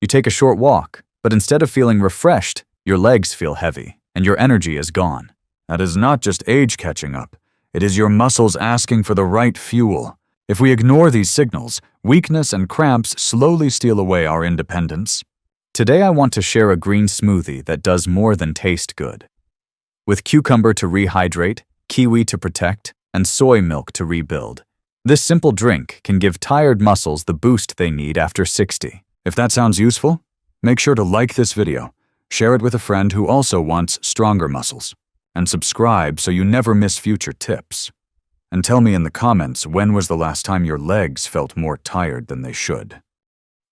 You take a short walk, but instead of feeling refreshed, your legs feel heavy and your energy is gone. That is not just age catching up. It is your muscles asking for the right fuel. If we ignore these signals, weakness and cramps slowly steal away our independence. Today I want to share a green smoothie that does more than taste good. With cucumber to rehydrate, kiwi to protect, and soy milk to rebuild. This simple drink can give tired muscles the boost they need after 60. If that sounds useful, make sure to like this video, share it with a friend who also wants stronger muscles, and subscribe so you never miss future tips. And tell me in the comments, when was the last time your legs felt more tired than they should?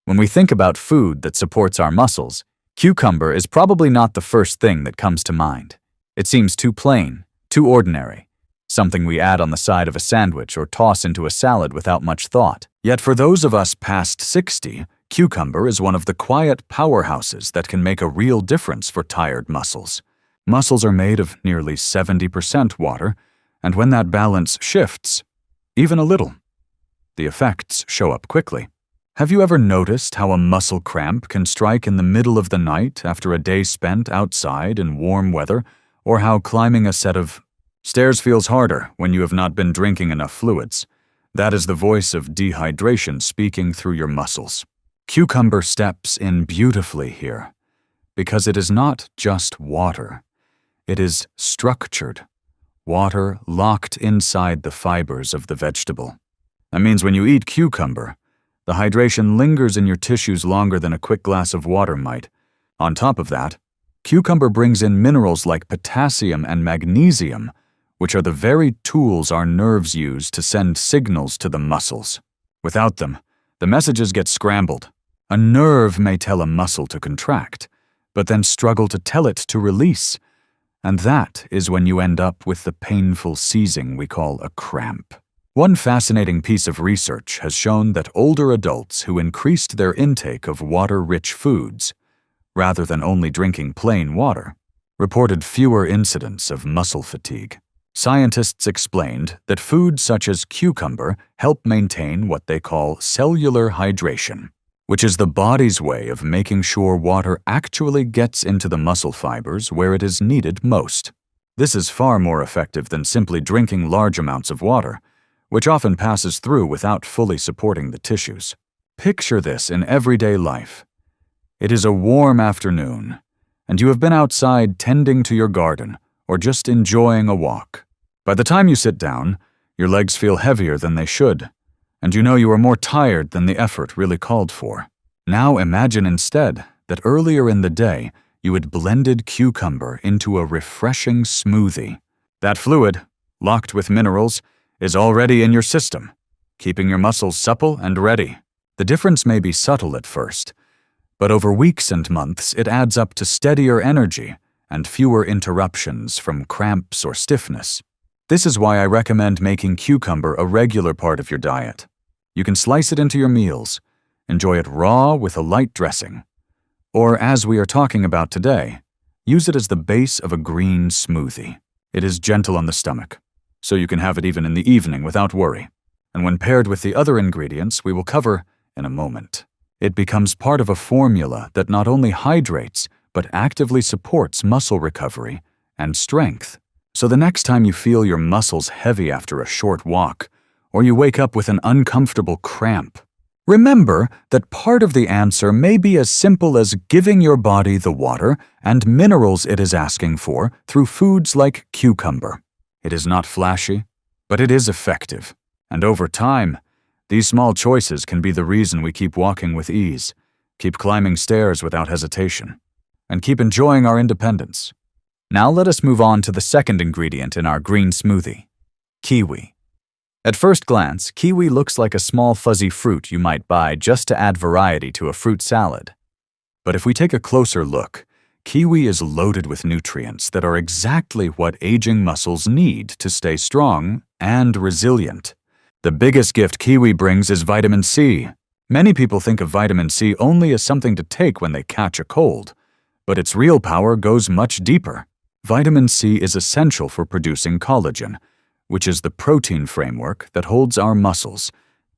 When we think about food that supports our muscles, cucumber is probably not the first thing that comes to mind. It seems too plain, too ordinary, something we add on the side of a sandwich or toss into a salad without much thought. Yet for those of us past 60, cucumber is one of the quiet powerhouses that can make a real difference for tired muscles. Muscles are made of nearly 70% water, and when that balance shifts, even a little, the effects show up quickly. Have you ever noticed how a muscle cramp can strike in the middle of the night after a day spent outside in warm weather, or how climbing a set of stairs feels harder when you have not been drinking enough fluids? That is the voice of dehydration speaking through your muscles. Cucumber steps in beautifully here, because it is not just water. It is structured. Water locked inside the fibers of the vegetable. That means when you eat cucumber, the hydration lingers in your tissues longer than a quick glass of water might. On top of that, cucumber brings in minerals like potassium and magnesium, which are the very tools our nerves use to send signals to the muscles. Without them, the messages get scrambled. A nerve may tell a muscle to contract, but then struggle to tell it to release. And that is when you end up with the painful seizing we call a cramp. One fascinating piece of research has shown that older adults who increased their intake of water-rich foods, rather than only drinking plain water, reported fewer incidents of muscle fatigue. Scientists explained that foods such as cucumber help maintain what they call cellular hydration, which is the body's way of making sure water actually gets into the muscle fibers where it is needed most. This is far more effective than simply drinking large amounts of water, which often passes through without fully supporting the tissues. Picture this in everyday life. It is a warm afternoon, and you have been outside tending to your garden or just enjoying a walk. By the time you sit down, your legs feel heavier than they should, and you know you are more tired than the effort really called for. Now imagine instead that earlier in the day you had blended cucumber into a refreshing smoothie. That fluid, locked with minerals, is already in your system, keeping your muscles supple and ready. The difference may be subtle at first, but over weeks and months it adds up to steadier energy and fewer interruptions from cramps or stiffness. This is why I recommend making cucumber a regular part of your diet. You can slice it into your meals, enjoy it raw with a light dressing, or as we are talking about today, use it as the base of a green smoothie. It is gentle on the stomach, so you can have it even in the evening without worry. And when paired with the other ingredients we will cover in a moment, it becomes part of a formula that not only hydrates, but actively supports muscle recovery and strength. So the next time you feel your muscles heavy after a short walk, or you wake up with an uncomfortable cramp, remember that part of the answer may be as simple as giving your body the water and minerals it is asking for through foods like cucumber. It is not flashy, but it is effective. And over time, these small choices can be the reason we keep walking with ease, keep climbing stairs without hesitation, and keep enjoying our independence. Now let us move on to the second ingredient in our green smoothie, kiwi. At first glance, kiwi looks like a small fuzzy fruit you might buy just to add variety to a fruit salad. But if we take a closer look, kiwi is loaded with nutrients that are exactly what aging muscles need to stay strong and resilient. The biggest gift kiwi brings is vitamin C. Many people think of vitamin C only as something to take when they catch a cold, but its real power goes much deeper. Vitamin C is essential for producing collagen, which is the protein framework that holds our muscles,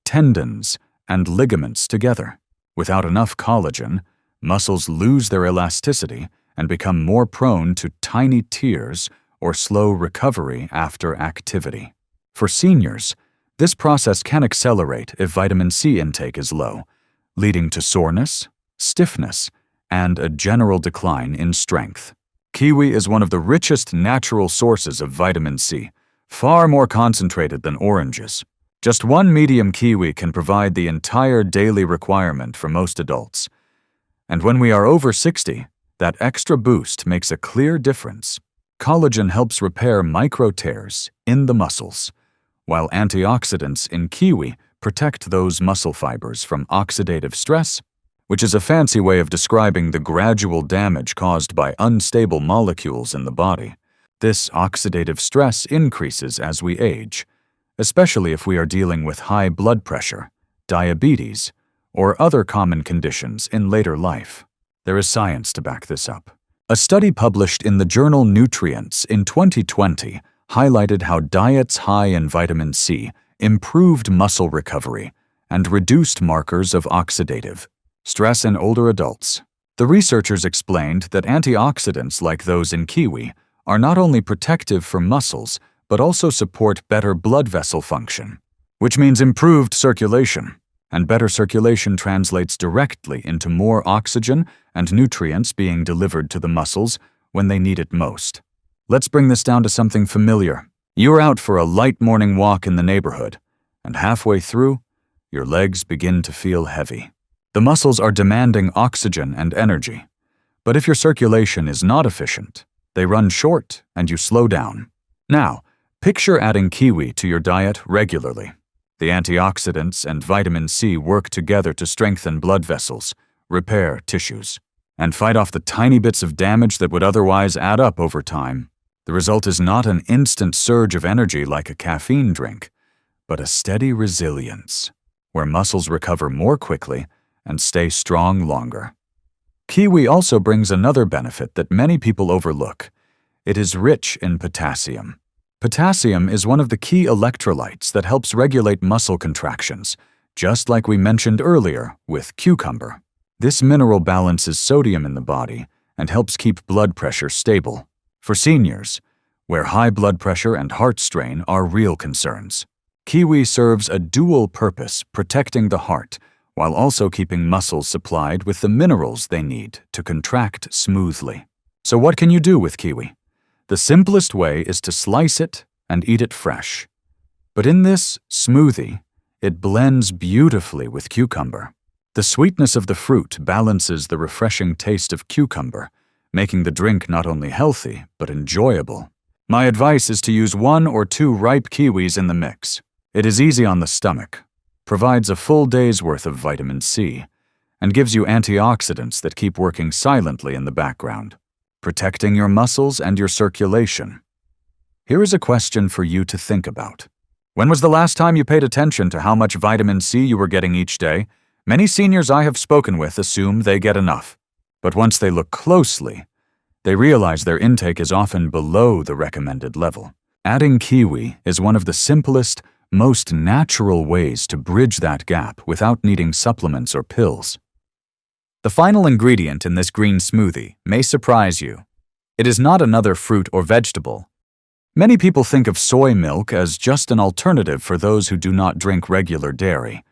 tendons, and ligaments together. Without enough collagen, muscles lose their elasticity and become more prone to tiny tears or slow recovery after activity. For seniors, this process can accelerate if vitamin C intake is low, leading to soreness, stiffness, and a general decline in strength. Kiwi is one of the richest natural sources of vitamin C, far more concentrated than oranges. Just one medium kiwi can provide the entire daily requirement for most adults. And when we are over 60, that extra boost makes a clear difference. Collagen helps repair micro tears in the muscles, while antioxidants in kiwi protect those muscle fibers from oxidative stress, which is a fancy way of describing the gradual damage caused by unstable molecules in the body. This oxidative stress increases as we age, especially if we are dealing with high blood pressure, diabetes, or other common conditions in later life. There is science to back this up. A study published in the journal Nutrients in 2020 highlighted how diets high in vitamin C improved muscle recovery and reduced markers of oxidative stress in older adults. The researchers explained that antioxidants like those in kiwi are not only protective for muscles, but also support better blood vessel function, which means improved circulation. And better circulation translates directly into more oxygen and nutrients being delivered to the muscles when they need it most. Let's bring this down to something familiar. You're out for a light morning walk in the neighborhood, and halfway through, your legs begin to feel heavy. The muscles are demanding oxygen and energy, but if your circulation is not efficient, they run short and you slow down. Now, picture adding kiwi to your diet regularly. The antioxidants and vitamin C work together to strengthen blood vessels, repair tissues, and fight off the tiny bits of damage that would otherwise add up over time. The result is not an instant surge of energy like a caffeine drink, but a steady resilience, where muscles recover more quickly and stay strong longer. Kiwi also brings another benefit that many people overlook. It is rich in potassium. Potassium is one of the key electrolytes that helps regulate muscle contractions, just like we mentioned earlier with cucumber. This mineral balances sodium in the body and helps keep blood pressure stable. For seniors, where high blood pressure and heart strain are real concerns, kiwi serves a dual purpose, protecting the heart while also keeping muscles supplied with the minerals they need to contract smoothly. So what can you do with kiwi? The simplest way is to slice it and eat it fresh. But in this smoothie, it blends beautifully with cucumber. The sweetness of the fruit balances the refreshing taste of cucumber, making the drink not only healthy, but enjoyable. My advice is to use 1 or 2 ripe kiwis in the mix. It is easy on the stomach, provides a full day's worth of vitamin C, and gives you antioxidants that keep working silently in the background, protecting your muscles and your circulation. Here is a question for you to think about. When was the last time you paid attention to how much vitamin C you were getting each day? Many seniors I have spoken with assume they get enough. But once they look closely, they realize their intake is often below the recommended level. Adding kiwi is one of the simplest, most natural ways to bridge that gap without needing supplements or pills. The final ingredient in this green smoothie may surprise you. It is not another fruit or vegetable. Many people think of soy milk as just an alternative for those who do not drink regular dairy.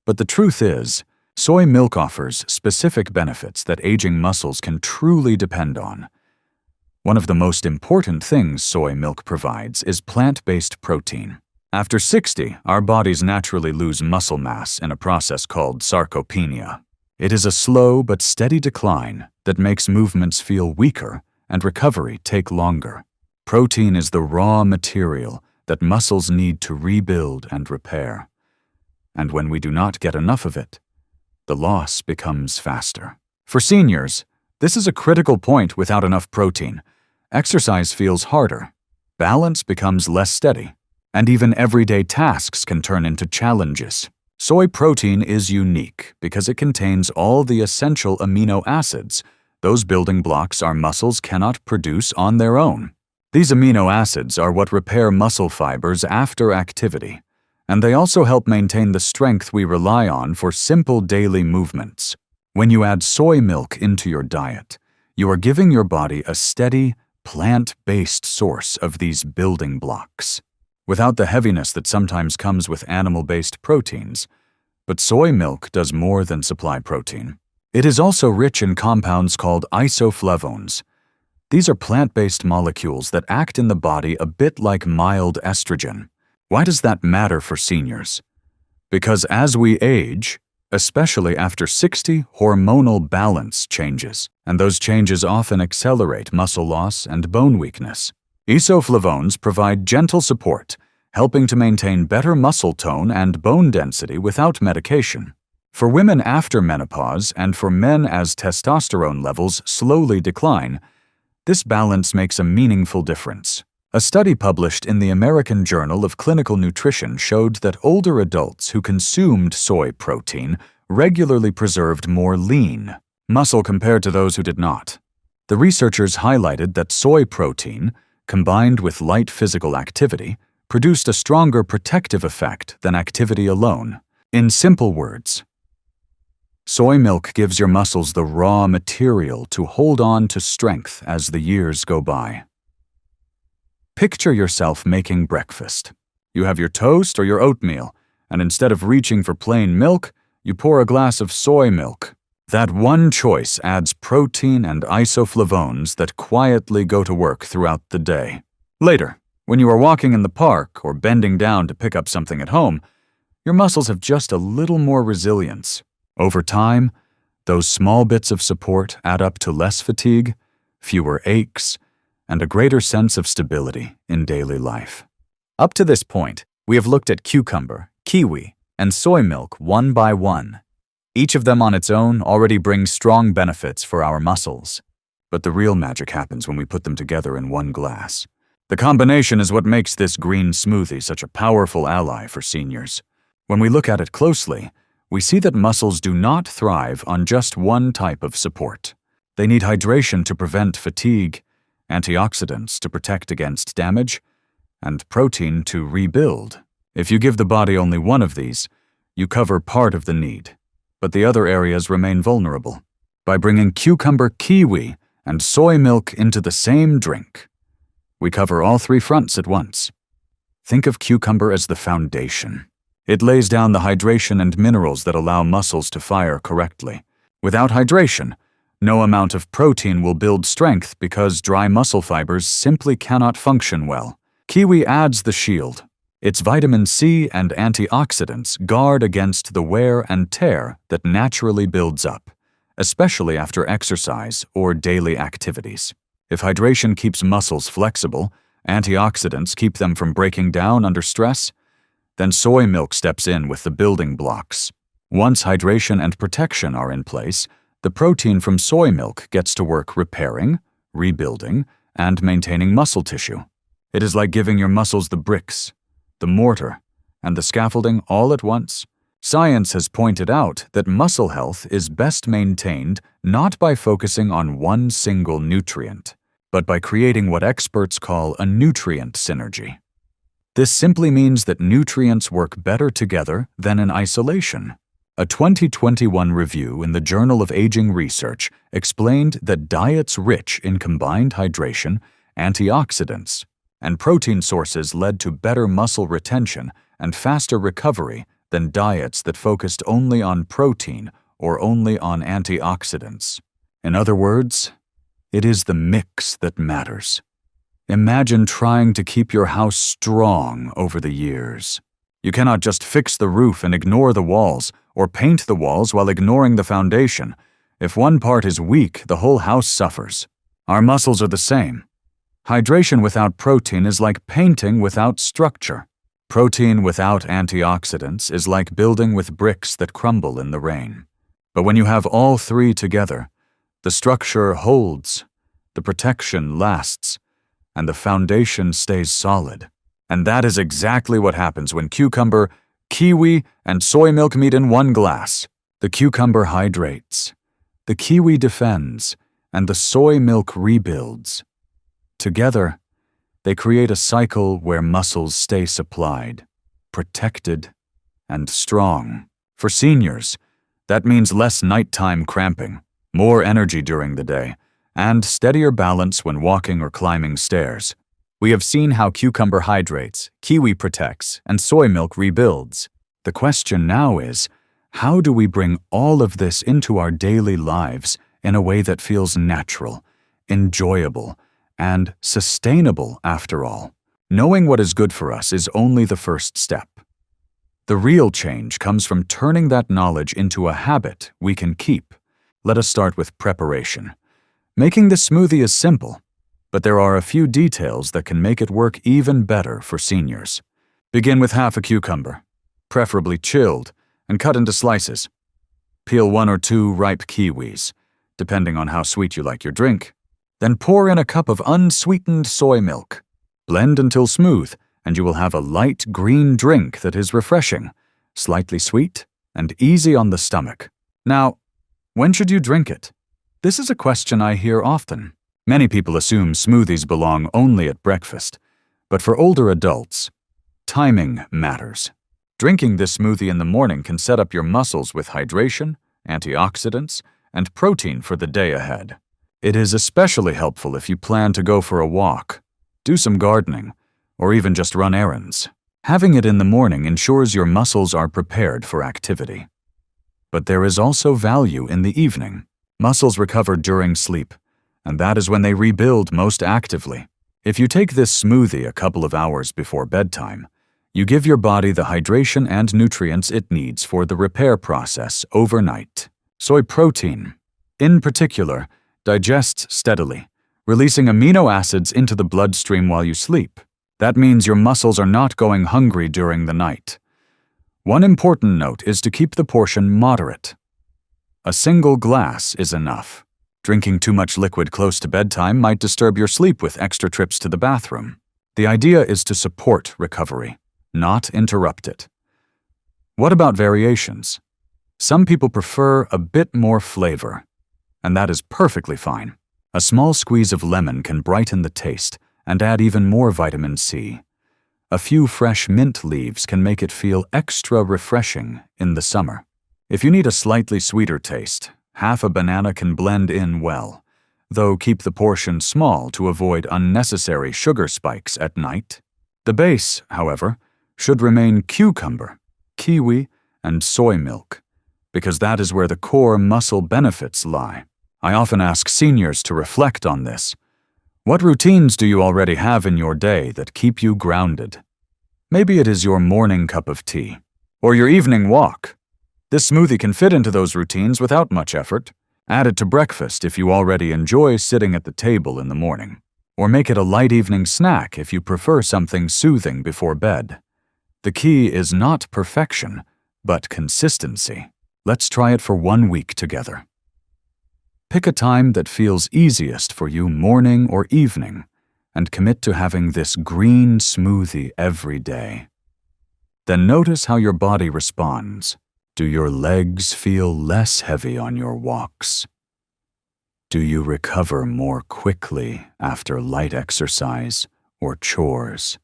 But the truth is, soy milk offers specific benefits that aging muscles can truly depend on. One of the most important things soy milk provides is plant-based protein. After 60, our bodies naturally lose muscle mass in a process called sarcopenia. It is a slow but steady decline that makes movements feel weaker and recovery take longer. Protein is the raw material that muscles need to rebuild and repair. And when we do not get enough of it, the loss becomes faster. For seniors, this is a critical point. Without enough protein, exercise feels harder, balance becomes less steady, and even everyday tasks can turn into challenges. Soy protein is unique because it contains all the essential amino acids, those building blocks our muscles cannot produce on their own. These amino acids are what repair muscle fibers after activity, and they also help maintain the strength we rely on for simple daily movements. When you add soy milk into your diet, you are giving your body a steady, plant-based source of these building blocks, without the heaviness that sometimes comes with animal-based proteins. But soy milk does more than supply protein. It is also rich in compounds called isoflavones. These are plant-based molecules that act in the body a bit like mild estrogen. Why does that matter for seniors? Because as we age, especially after 60, hormonal balance changes, and those changes often accelerate muscle loss and bone weakness. Isoflavones provide gentle support, helping to maintain better muscle tone and bone density without medication. For women after menopause and for men as testosterone levels slowly decline, this balance makes a meaningful difference. A study published in the American Journal of Clinical Nutrition showed that older adults who consumed soy protein regularly preserved more lean muscle compared to those who did not. The researchers highlighted that soy protein, combined with light physical activity, produced a stronger protective effect than activity alone. In simple words, soy milk gives your muscles the raw material to hold on to strength as the years go by. Picture yourself making breakfast. You have your toast or your oatmeal, and instead of reaching for plain milk, you pour a glass of soy milk. That one choice adds protein and isoflavones that quietly go to work throughout the day. Later, when you are walking in the park or bending down to pick up something at home, your muscles have just a little more resilience. Over time, those small bits of support add up to less fatigue, fewer aches, and a greater sense of stability in daily life. Up to this point, we have looked at cucumber, kiwi, and soy milk one by one. Each of them on its own already brings strong benefits for our muscles. But the real magic happens when we put them together in one glass. The combination is what makes this green smoothie such a powerful ally for seniors. When we look at it closely, we see that muscles do not thrive on just one type of support. They need hydration to prevent fatigue, antioxidants to protect against damage, and protein to rebuild. If you give the body only one of these, you cover part of the need, but the other areas remain vulnerable. By bringing cucumber, kiwi, and soy milk into the same drink, we cover all three fronts at once. Think of cucumber as the foundation. It lays down the hydration and minerals that allow muscles to fire correctly. Without hydration, no amount of protein will build strength because dry muscle fibers simply cannot function well. Kiwi adds the shield. Its vitamin C and antioxidants guard against the wear and tear that naturally builds up, especially after exercise or daily activities. If hydration keeps muscles flexible, antioxidants keep them from breaking down under stress, then soy milk steps in with the building blocks. Once hydration and protection are in place, the protein from soy milk gets to work repairing, rebuilding, and maintaining muscle tissue. It is like giving your muscles the bricks, the mortar, and the scaffolding all at once. Science has pointed out that muscle health is best maintained not by focusing on one single nutrient, but by creating what experts call a nutrient synergy. This simply means that nutrients work better together than in isolation. A 2021 review in the Journal of Aging Research explained that diets rich in combined hydration, antioxidants, and protein sources led to better muscle retention and faster recovery than diets that focused only on protein or only on antioxidants. In other words, it is the mix that matters. Imagine trying to keep your house strong over the years. You cannot just fix the roof and ignore the walls, or paint the walls while ignoring the foundation. If one part is weak, the whole house suffers. Our muscles are the same. Hydration without protein is like painting without structure. Protein without antioxidants is like building with bricks that crumble in the rain. But when you have all three together, the structure holds, the protection lasts, and the foundation stays solid. And that is exactly what happens when cucumber, kiwi, and soy milk meet in one glass. The cucumber hydrates, the kiwi defends, and the soy milk rebuilds. Together, they create a cycle where muscles stay supplied, protected, and strong. For seniors, That means less nighttime cramping, more energy during the day, and steadier balance when walking or climbing stairs. We have seen how cucumber hydrates, kiwi protects, and soy milk rebuilds. The question now is, how do we bring all of this into our daily lives in a way that feels natural, enjoyable, and sustainable after all? Knowing what is good for us is only the first step. The real change comes from turning that knowledge into a habit we can keep. Let us start with preparation. Making this smoothie is simple, but there are a few details that can make it work even better for seniors. Begin with half a cucumber, preferably chilled, and cut into slices. Peel 1 or 2 ripe kiwis, depending on how sweet you like your drink. Then pour in a cup of unsweetened soy milk. Blend until smooth, and you will have a light green drink that is refreshing, slightly sweet, and easy on the stomach. Now, when should you drink it? This is a question I hear often. Many people assume smoothies belong only at breakfast, but for older adults, timing matters. Drinking this smoothie in the morning can set up your muscles with hydration, antioxidants, and protein for the day ahead. It is especially helpful if you plan to go for a walk, do some gardening, or even just run errands. Having it in the morning ensures your muscles are prepared for activity. But there is also value in the evening. Muscles recover during sleep, and that is when they rebuild most actively. If you take this smoothie a couple of hours before bedtime, you give your body the hydration and nutrients it needs for the repair process overnight. Soy protein, in particular, digests steadily, releasing amino acids into the bloodstream while you sleep. That means your muscles are not going hungry during the night. One important note is to keep the portion moderate. A single glass is enough. Drinking too much liquid close to bedtime might disturb your sleep with extra trips to the bathroom. The idea is to support recovery, not interrupt it. What about variations? Some people prefer a bit more flavor, and that is perfectly fine. A small squeeze of lemon can brighten the taste and add even more vitamin C. A few fresh mint leaves can make it feel extra refreshing in the summer. If you need a slightly sweeter taste, half a banana can blend in well, though keep the portion small to avoid unnecessary sugar spikes at night. The base, however, should remain cucumber, kiwi, and soy milk, because that is where the core muscle benefits lie. I often ask seniors to reflect on this. What routines do you already have in your day that keep you grounded? Maybe it is your morning cup of tea, or your evening walk. This smoothie can fit into those routines without much effort. Add it to breakfast if you already enjoy sitting at the table in the morning, or make it a light evening snack if you prefer something soothing before bed. The key is not perfection, but consistency. Let's try it for 1 week together. Pick a time that feels easiest for you, morning or evening, and commit to having this green smoothie every day. Then notice how your body responds. Do your legs feel less heavy on your walks? Do you recover more quickly after light exercise or chores?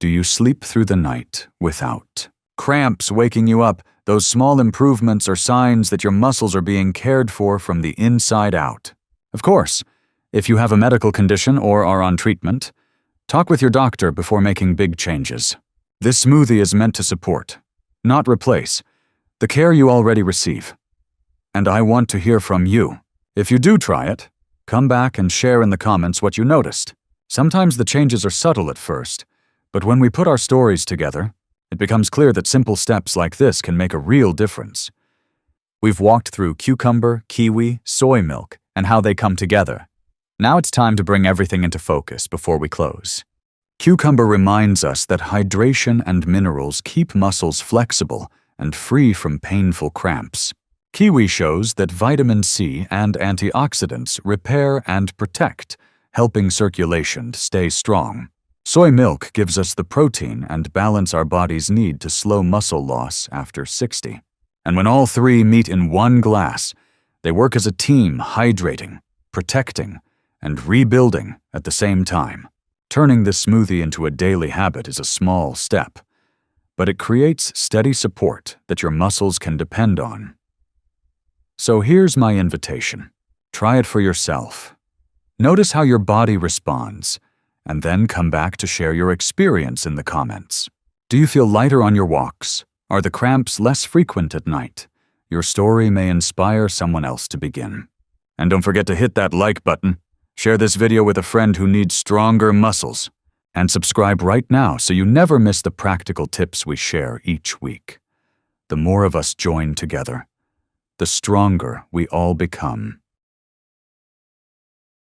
Do you sleep through the night without cramps waking you up? Those small improvements are signs that your muscles are being cared for from the inside out. Of course, if you have a medical condition or are on treatment, talk with your doctor before making big changes. This smoothie is meant to support, not replace, the care you already receive. And I want to hear from you. If you do try it, come back and share in the comments what you noticed. Sometimes the changes are subtle at first, but when we put our stories together, it becomes clear that simple steps like this can make a real difference. We've walked through cucumber, kiwi, soy milk, and how they come together. Now it's time to bring everything into focus before we close. Cucumber reminds us that hydration and minerals keep muscles flexible and free from painful cramps. Kiwi shows that vitamin C and antioxidants repair and protect, helping circulation stay strong. Soy milk gives us the protein and balance our bodies need to slow muscle loss after 60. And when all three meet in one glass, they work as a team, hydrating, protecting, and rebuilding at the same time. Turning this smoothie into a daily habit is a small step, but it creates steady support that your muscles can depend on. So here's my invitation. Try it for yourself. Notice how your body responds, and then come back to share your experience in the comments. Do you feel lighter on your walks? Are the cramps less frequent at night? Your story may inspire someone else to begin. And don't forget to hit that like button. Share this video with a friend who needs stronger muscles. And subscribe right now so you never miss the practical tips we share each week. The more of us join together, the stronger we all become.